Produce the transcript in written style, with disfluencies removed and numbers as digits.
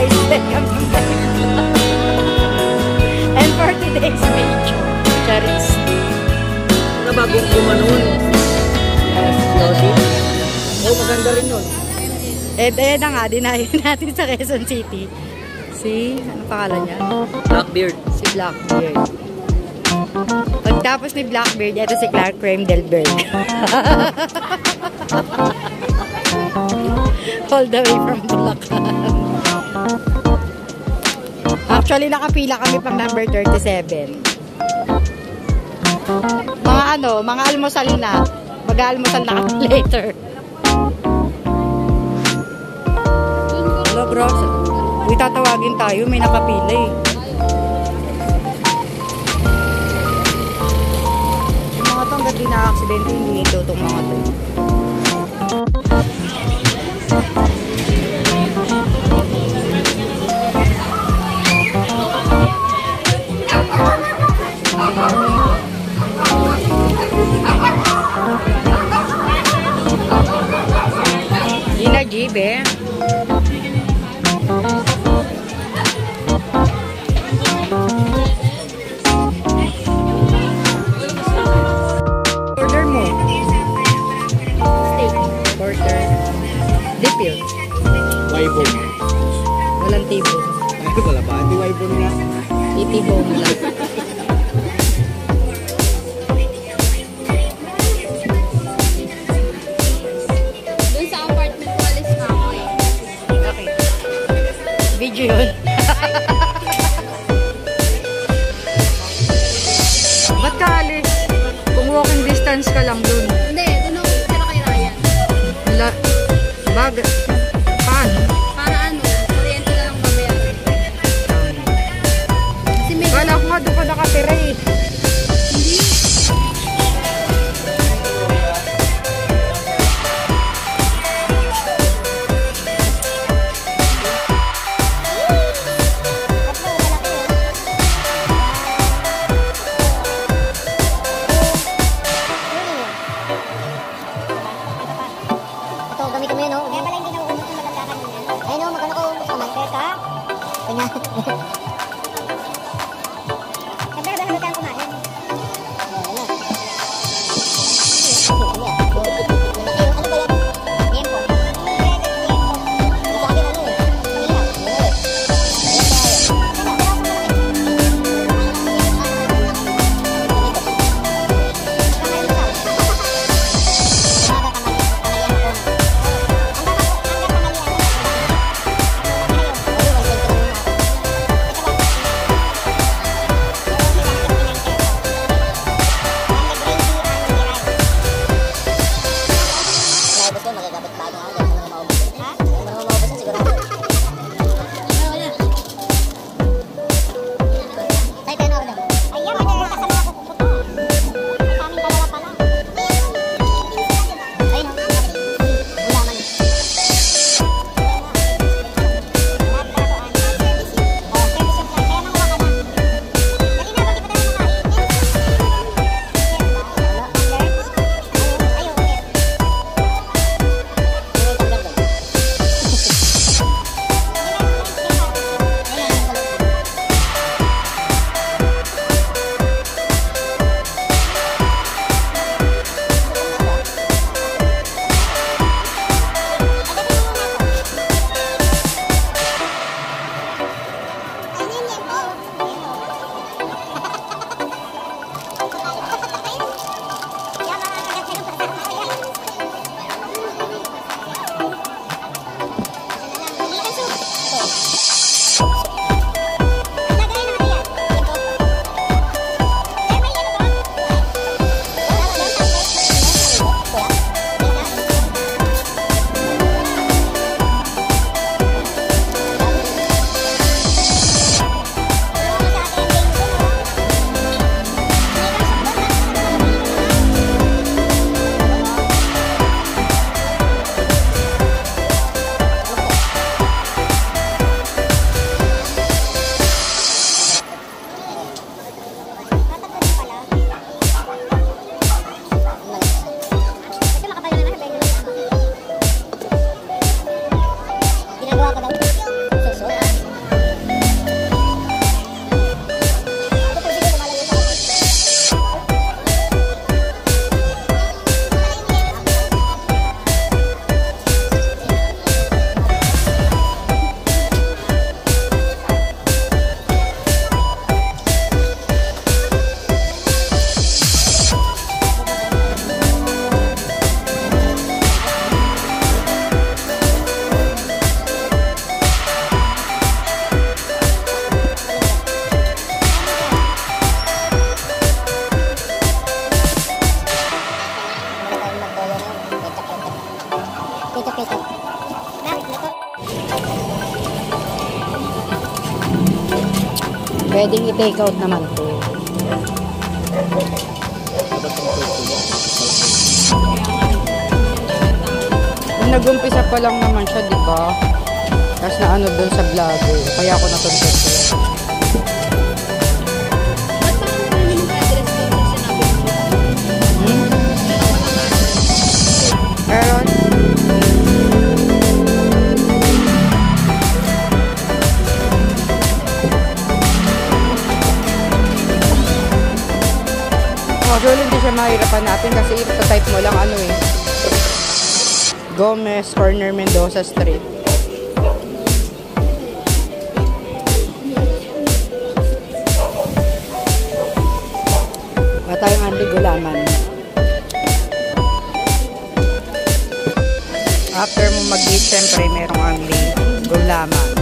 guys, welcome to my and 40 days major. Charis. Na bagong gumanon. Yes. Oh, maganda rin yun. Eh na nga, dinahin natin sa Quezon City. Si, ano pangalan niya? Blackbeard. Si Blackbeard. Pagtapos ni Blackbeard, ito si Clark Kremdelberg. All the way from Bulacan. Actually, nakapila kami pang number 37. Mga almusal na. Mag-almusal na kami later. Hello, bro. Uy, tatawagin tayo. May nakapila eh. Yung mga to, hanggang di na-aksidente, hindi ito itong mga to. Gina Jeep eh. Order mo. Steak. Porter. Dip yun. Waibon. Walang tibon. Ay, wala ba? Hindi waibon nga. Itibong lang. Doon sa apartment ko, alis na ako eh. Okay. Video yun. Ba't ka alis? Kung walking distance ka lang dun. Hindi, doon ako sila kay Ryan. Paano? Para ano, kuryente na lang babayaran. Kasi may... Kala ko nga doon ka nakatira eh. Hindi. Ito, gamitin mo yun, no? Kaya pala hindi na uumot yung matanda ka nun. Ayun, no? Magkano ko uumot sa kamay? Teka. Kanya. Siyempre, dahan ka kumain. Ano? Ano ba yan? Liempo. Sa akin, ano eh? Ginagawa ko daw. Susunod. Pwedeng i-take out naman to. Nag-umpisa pa lang naman siya, di ba? Tapos na ano doon sa vlog eh. Kaya ako natuntok ko. Ba't parang wala namang address doon sa sinabi mo? Meron? Actually, hindi siya mahirapan natin kasi ito-type mo lang ano eh. Gomez, Corner Mendoza Street. Wala tayong Andy Gulaman. After mo mag-eat, syempre merong Andy Gulaman.